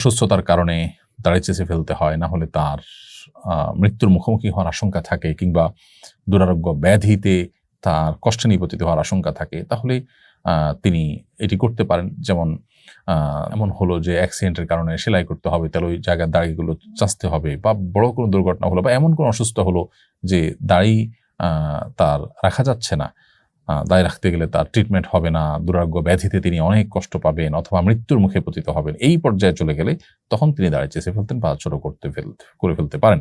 অসুস্থতার কারণে দাড়ি চেঁচে ফেলতে হয়, না হলে তার মৃত্যুর মুখোমুখি হওয়ার আশঙ্কা থাকে, কিংবা দুরারোগ্য ব্যাধিতে তার কষ্টে নিপতিত হওয়ার আশঙ্কা থাকে, তাহলে তিনি এটি করতে পারেন। যেমন এমন হলো যে অ্যাক্সিডেন্টের কারণে সেলাই করতে হবে, তাহলে ওই জায়গার দাড়িগুলো চাঁচতে হবে, বা বড় কোনো দুর্ঘটনা হলো, বা এমন কোনো অসুস্থ হলো যে দাড়ি তার রাখা যাচ্ছে না, দায় রাখতে গেলে তার ট্রিটমেন্ট হবে না, দুরারোগ্য ব্যাধিতে তিনি অনেক কষ্ট পাবেন অথবা মৃত্যুর মুখে পতিত হবেন, এই পর্যায়ে চলে গেলে তখন তিনি দাড়ি চেঁচে ফেলতেন বা ছোট করে ফেলতে পারেন।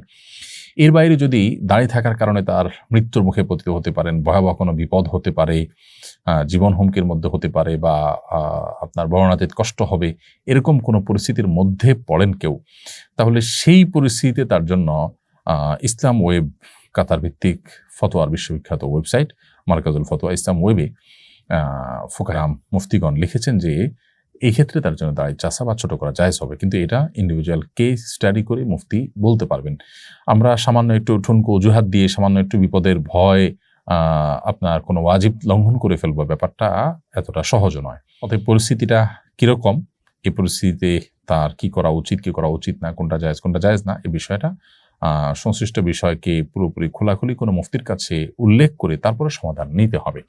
এর বাইরে যদি দাঁড়িয়ে থাকার কারণে তার মৃত্যুর মুখে পতিত হতে পারেন, ভয়াবহ কোনো বিপদ হতে পারে, জীবন হুমকির মধ্যে হতে পারে, বা আপনার বর্ণাতীত কষ্ট হবে, এরকম কোনো পরিস্থিতির মধ্যে পড়েন কেউ, তাহলে সেই পরিস্থিতিতে তার জন্য ইসলাম ওয়েব, কাতার ভিত্তিক ফতোয়ার বিশ্ববিখ্যাত ওয়েবসাইট মার্কাজুল ফতোয়া ইসলাম ওয়েবে ফুকাহাম মুফতিগণ লিখেছেন যে এই ক্ষেত্রে তার জন্য দাড়ি চাষা বা ছোট করা জায়েজ হবে, কিন্তু এটা ইন্ডিভিজুয়াল কেস স্টাডি করে মুফতি বলতে পারবেন। আমরা সামান্য একটু ঠুনকো অজুহাত দিয়ে, সামান্য একটু বিপদের ভয় আপনার কোনো ওয়াজিব লঙ্ঘন করে ফেলবো, ব্যাপারটা এতটা সহজ নয়। অতএব পরিস্থিতিটা কিরকম, এই পরিস্থিতিতে তার কি করা উচিত, কি করা উচিত না, কোনটা জায়েজ না, এই বিষয়টা সংশ্লিষ্ট বিষয়কে পুরোপুরি খোলাখুলি কোনো মুফতির কাছে উল্লেখ করে তারপরে সমাধান নিতে হবে।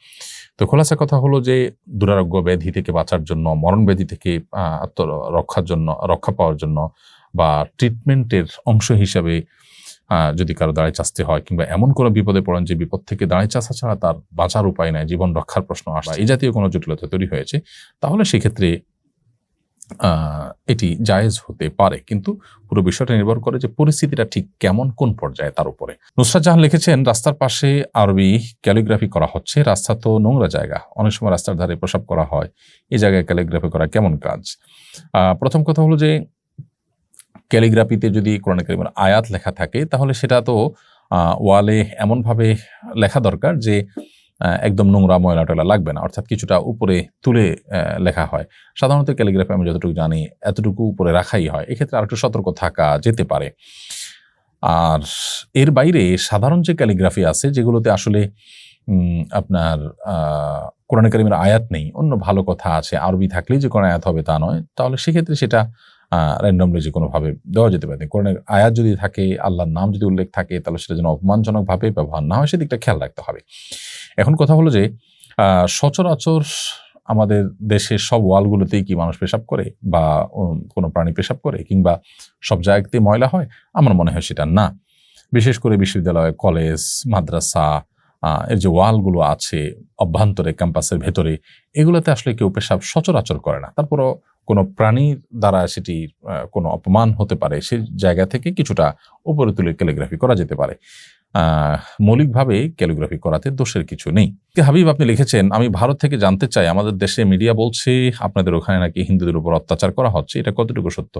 তো খোলাসা কথা হলো যে দুরারোগ্য ব্যাধি থেকে বাঁচার জন্য, মরণ ব্যাধি থেকে রক্ষা পাওয়ার জন্য, বা ট্রিটমেন্টের অংশ হিসাবে যদি কারো দাঁড়িয়ে চাচতে হয়, কিংবা এমন কোনো বিপদে পড়েন যে বিপদ থেকে দাঁড়িয়ে চাচা ছাড়া তার বাঁচার উপায় নাই, জীবন রক্ষার প্রশ্ন আসে, এই জাতীয় কোনো জটিলতা তৈরি হয়েছে, তাহলে সেক্ষেত্রে এটি জায়েজ হতে পারে। কিন্তু পুরো বিষয়টা নির্ভর করে যে পরিস্থিতিটা ঠিক কেমন, কোন পর্যায়ে, তার উপরে। নুসরাত জাহান লিখেছেন, রাস্তার পাশে আরবি ক্যালিগ্রাফি করা হচ্ছে, রাস্তা তো নোংরা জায়গা, অনেক সময় রাস্তার ধারে প্রসাব করা হয়, এই জায়গায় ক্যালিগ্রাফি করা কেমন কাজ? প্রথম কথা হলো যে ক্যালিগ্রাফিতে যদি কোরআন কারীমের আয়াত লেখা থাকে, তাহলে সেটা তো ওয়ালে এমনভাবে লেখা দরকার যে একদম নোংরা ময়লা টয়লা লাগবে না, অর্থাৎ কিছুটা উপরে তুলে লেখা হয়। সাধারণত ক্যালিগ্রাফি আমি যতটুকু জানি এতটুকু উপরে রাখাই হয়, এক্ষেত্রে আরেকটু সতর্ক থাকা যেতে পারে। আর এর বাইরে সাধারণ যে ক্যালিগ্রাফি আছে, যেগুলোতে আসলে আপনার কোরআন কারীমের আয়াত নেই, অন্য ভালো কথা আছে, আরবি থাকলেই যে কোনো আয়াত হবে তা নয়, তাহলে সেক্ষেত্রে সেটা র্যান্ডমলি যে কোনোভাবে দেওয়া যেতে পারে। কোরআনের আয়াত যদি থাকে, আল্লাহর নাম যদি উল্লেখ থাকে, তাহলে সেটা যেন অপমানজনকভাবে ব্যবহার না হয়, সেদিকটা খেয়াল রাখতে হবে। এখন কথা হলো যে সচরাচর আমাদের দেশের সব ওয়ালগুলোতেই কি মানুষ পেশাব করে, বা কোনো প্রাণী পেশাব করে, কিংবা সব জায়গাতে ময়লা হয়? আমার মনে হয় সেটা না। বিশেষ করে বিশ্ববিদ্যালয়, কলেজ, মাদ্রাসা এর যে ওয়ালগুলো আছে অভ্যন্তরে, ক্যাম্পাসের ভেতরে, এগুলোতে আসলে কেউ পেশাব সচরাচর করে না। তারপরও কোনো প্রাণীর দ্বারা সেটি কোনো অপমান হতে পারে, সে জায়গা থেকে কিছুটা উপরে তুলে ক্যালিগ্রাফি করা যেতে পারে। মৌলিকভাবে ক্যালিগ্রাফি করাতে দোষের কিছু নেই। হাবিব আপনি লিখেছেন, আমি ভারত থেকে জানতে চাই, আমাদের দেশে মিডিয়া বলছে আপনাদের ওখানে নাকি হিন্দুদের উপর অত্যাচার করা হচ্ছে, এটা কতটুকু সত্য?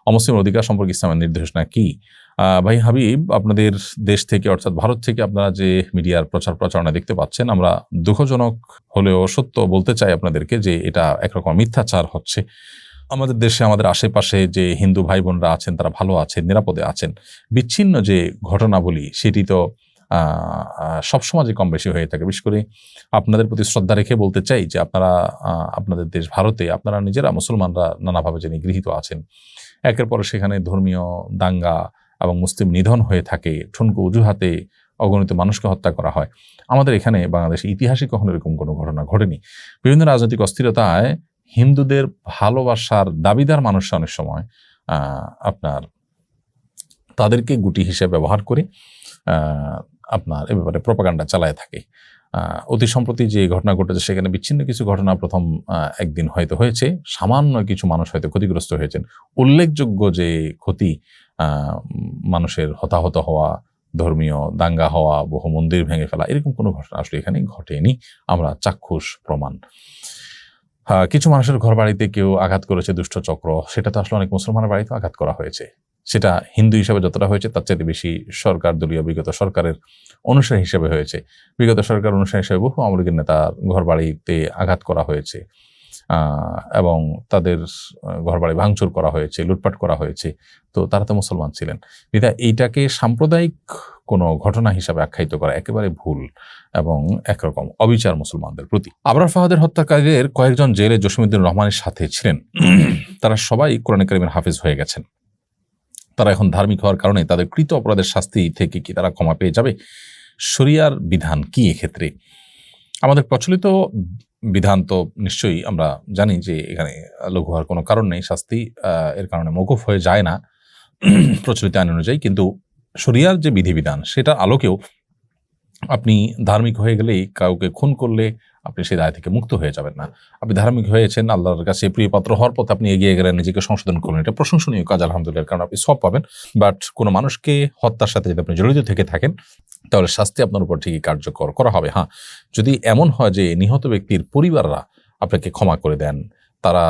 অমুসলিম অধিকার সম্পর্কে ইসলামের নির্দেশনা কি? ভাই হাবিব, আপনাদের দেশ থেকে অর্থাৎ ভারত থেকে আপনারা যে মিডিয়ার প্রচারণা দেখতে পাচ্ছেন, আমরা দুঃখজনক হলেও সত্য বলতে চাই আপনাদেরকে যে এটা একরকম মিথ্যাচার হচ্ছে। আমাদের দেশে, আমাদের আশেপাশে যে হিন্দু ভাই বোনরা আছেন, তারা ভালো আছেন, নিরাপদে আছেন। বিচ্ছিন্ন যে ঘটনাবলী, সেটি তো সব সমাজে কম বেশি হয়ে থাকে। বিশেষ করে আপনাদের প্রতি শ্রদ্ধা রেখে বলতে চাই যে আপনারা, আপনাদের দেশ ভারতে আপনারা নিজেরা মুসলমানরা নানাভাবে যে নিগৃহীত আছেন, একের পর সেখানে ধর্মীয় দাঙ্গা এবং মুসলিম নিধন হয়ে থাকে, ঠুনকো অজুহাতে অগণিত মানুষকে হত্যা করা হয়। আমাদের এখানে বাংলাদেশে ইতিহাসে কখনো এরকম কোনো ঘটনা ঘটেনি। বিভিন্ন রাজনৈতিক অস্থিরতায় হিন্দুদের ভালোবাসার দাবিদার মানুষরা অনেক সময় আপনার তাদেরকে গুটি হিসেবে ব্যবহার করে আপনার এ ব্যাপারে প্রপাগান্ডা চালায় থাকে। অতি সম্প্রতি যে ঘটনা ঘটেছে, সেখানে বিচ্ছিন্ন কিছু ঘটনা প্রথম একদিন হয়তো হয়েছে, সামান্য কিছু মানুষ হয়তো ক্ষতিগ্রস্ত হয়েছেন। উল্লেখযোগ্য যে ক্ষতি, মানুষের হতাহত হওয়া, ধর্মীয় দাঙ্গা হওয়া, বহু মন্দির ভেঙে ফেলা, এরকম কোনো ঘটনা আসলে এখানে ঘটেনি। আমরা চাক্ষুষ প্রমাণ। কিছু মানুষের ঘর বাড়িতে কেউ আঘাত করেছে দুষ্ট চক্র, সেটা তো আসলে অনেক মুসলমানের বাড়িতে আঘাত করা হয়েছে। সেটা হিন্দু হিসাবে যতটা হয়েছে তার চাইতে বেশি সরকার দলীয় বিগত সরকারের অনুসারী হিসেবে হয়েছে। বিগত সরকার অনুসারী হিসেবে বহু আওয়ামী লীগের নেতার ঘর বাড়িতে আঘাত করা হয়েছে। এবং তাদের ঘরবাড়ি ভাঙচুর করা হয়েছে, লুটপাট করা হয়েছে, তো তারা তো মুসলমান ছিলেন। বিধায় এইটাকে সাম্প্রদায়িক কোনো ঘটনা হিসাবে আখ্যায়িত করা একেবারে ভুল এবং একরকম অবিচার মুসলমানদের প্রতি। আবরার ফাহাদের হত্যাকারীদের কয়েকজন জেলে জসিমউদ্দিন রহমানের সাথে ছিলেন, তারা সবাই কোরআনে কারিমের হাফেজ হয়ে গেছেন। তারা এখন ধার্মিক হওয়ার কারণে তাদের কৃত অপরাধের শাস্তি থেকে কি তারা ক্ষমা পেয়ে যাবে? শরিয়ার বিধান কি এক্ষেত্রে? আমাদের প্রচলিত বিধান তো নিশ্চয়ই আমরা জানি যে এখানে লঘু হওয়ার কোনো কারণ নেই, শাস্তি এর কারণে মওকুফ হয়ে যায় না প্রচলিত আইন অনুযায়ী। কিন্তু শরিয়ার যে বিধিবিধান সেটার আলোকেও আপনি ধার্মিক হয়ে গেলেই কাউকে খুন করলে আপনি সেই দায় থেকে মুক্ত হয়ে যাবেন না। আপনি ধার্মিক হয়েছেন, আল্লাহর কাছে প্রিয়পাত্র হওয়ার পথে আপনি এগিয়ে গেলেন, নিজেকে সংশোধন করলেন, এটা প্রশংসনীয় কাজ আলহামদুলিল্লাহ, কারণ আপনি সব পাবেন। বাট কোনো মানুষকে হত্যার সাথে যদি আপনি জড়িত থেকে থাকেন তাহলে শাস্তি আপনার উপর ঠিকই কার্যকর করা হবে। হ্যাঁ, যদি এমন হয় যে নিহত ব্যক্তির পরিবাররা আপনাকে ক্ষমা করে দেন, তারা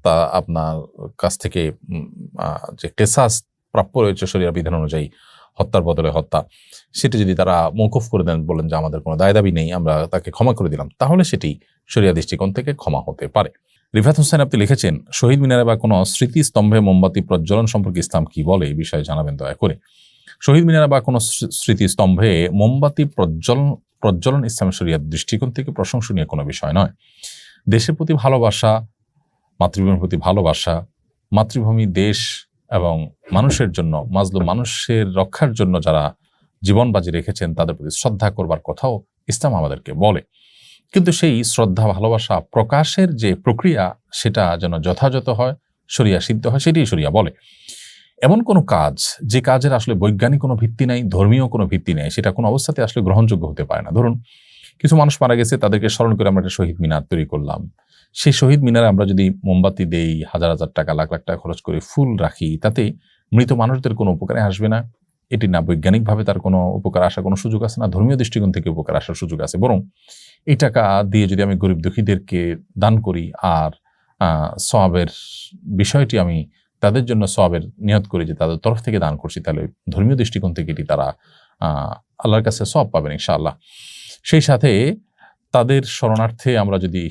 তা আপনার কাছ থেকে যে কেসাস প্রাপ্য রয়েছে শরিয়া বিধান অনুযায়ী হত্যার বদলে হত্যা, সেটি যদি তারা মওকুফ করে দেন, বলেন যে আমাদের কোনো দায় দাবি নেই, আমরা তাকে ক্ষমা করে দিলাম, তাহলে সেটি শরিয়া দৃষ্টিকোণ থেকে ক্ষমা হতে পারে। রিফাত হোসেন আপনি লিখেছেন, শহীদ মিনারে বা কোনো স্মৃতিস্তম্ভে মোমবাতি প্রজ্বলন সম্পর্কে ইসলাম কি বলে, এই বিষয়ে জানাবেন দয়া করে। শহীদ মিনারে বা কোনো স্মৃতিস্তম্ভে মোমবাতি প্রজ্বলন ইসলামের শরিয়ার দৃষ্টিকোণ থেকে প্রশংসনীয় কোনো বিষয় নয়। দেশের প্রতি ভালোবাসা, মাতৃভূমির প্রতি ভালোবাসা, মাতৃভূমি, দেশ এবং মানুষের জন্য, মাজলুম মানুষের রক্ষার জন্য যারা জীবন বাজি রেখেছেন তাদের প্রতি শ্রদ্ধা করবার কথাও ইসলাম আমাদেরকে বলে। কিন্তু সেই শ্রদ্ধা ভালোবাসা প্রকাশের যে প্রক্রিয়া সেটা যেন যথাযথ হয়, শরিয়া সিদ্ধ হয়, সেটাই শরিয়া বলে। এমন কোনো কাজ যে কাজের আসলে বৈজ্ঞানিক কোনো ভিত্তি নেই, ধর্মীয় কোনো ভিত্তি নেই, সেটা কোনো অবস্থাতে আসলে গ্রহণযোগ্য হতে পারে না। ধরুন কিছু মানুষ মারা গেছে, তাদেরকে স্মরণ করে আমরা একটা শহীদ মিনার তৈরি করলাম। সেই শহীদ মিনারে আমরা যদি মোমবাতি দেই, হাজার হাজার টাকা, লাখ লাখ টাকা খরচ করে ফুল রাখি, তাতে মৃত মানুষদের কোনো উপকারে আসবে না। এটি না বৈজ্ঞানিকভাবে তার কোনো উপকার আসার কোনো সুযোগ আছে, না ধর্মীয় দৃষ্টিকোণ থেকে উপকার আসার সুযোগ আছে। বরং এই টাকা দিয়ে যদি আমি গরিব দুঃখীদেরকে দান করি আর সওয়াবের বিষয়টি আমি তাদের জন্য সওয়াবের নিয়ত করি যে তাদের তরফ থেকে দান করছি, তাহলে ধর্মীয় দৃষ্টিকোণ থেকে এটি তারা আল্লাহর কাছে সওয়াব পাবেন ইনশাআল্লাহ। সেই সাথে তাদের শরণার্থে আমরা যদি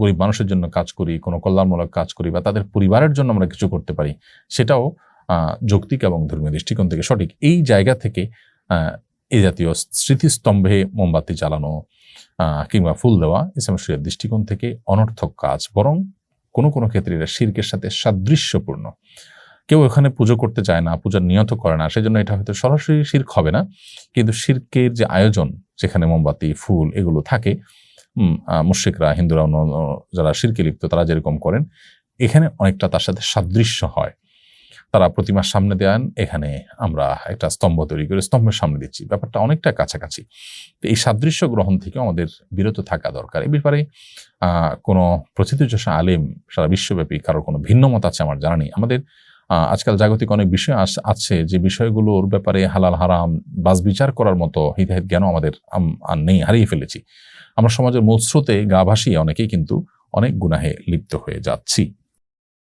গরিব মানুষের জন্য কাজ করি, কোনো কল্যাণমূলক কাজ করি, বা তাদের পরিবারের জন্য আমরা কিছু করতে পারি, সেটাও যৌক্তিক এবং ধর্মীয় দৃষ্টিকোণ থেকে সঠিক। এই জায়গা থেকে এই জাতীয় স্মৃতিস্তম্ভে মোমবাতি জ্বালানো কিংবা ফুল দেওয়া ইসলামের শরিয়ার দৃষ্টিকোণ থেকে অনর্থক কাজ, বরং কোনো কোনো ক্ষেত্রে এটা শিরকের সাথে সাদৃশ্যপূর্ণ। কেউ এখানে পুজো করতে চায় না, পূজার নিয়ত করে না, সেজন্য এটা হয়তো সরাসরি শিরক হবে না, কিন্তু শিরকের যে আয়োজন, যেখানে মোমবাতি, ফুল এগুলো থাকে, মুশরিকরা, হিন্দুরা, যারা শিরকে লিপ্ত তারা যেরকম করেন, এখানে অনেকটা তার সাথে সাদৃশ্য হয়। তারা প্রতিমার সামনে দেন, এখানে আমরা একটা স্তম্ভ তৈরি করে স্তম্ভের সামনে দিচ্ছি, ব্যাপারটা অনেকটা কাছাকাছি। তো এই সাদৃশ্য গ্রহণ থেকে আমাদের বিরত থাকা দরকার। এই ব্যাপারে কোনো প্রথিতযশা আলেম সারা বিশ্বব্যাপী কারোর কোনো ভিন্ন মত আছে আমার জানা নেই। আমাদের আজকাল জাগতিক অনেক বিষয় আছে যে বিষয়গুলোর ব্যাপারে হালাল হারাম বাস বিচার করার মতো হিতাহিত জ্ঞান আমাদের আর নেই, হারিয়ে ফেলেছি। আমরা সমাজের মূল স্রোতে গা ভাসিয়ে অনেকেই কিন্তু অনেক গুনাহে লিপ্ত হয়ে যাচ্ছি।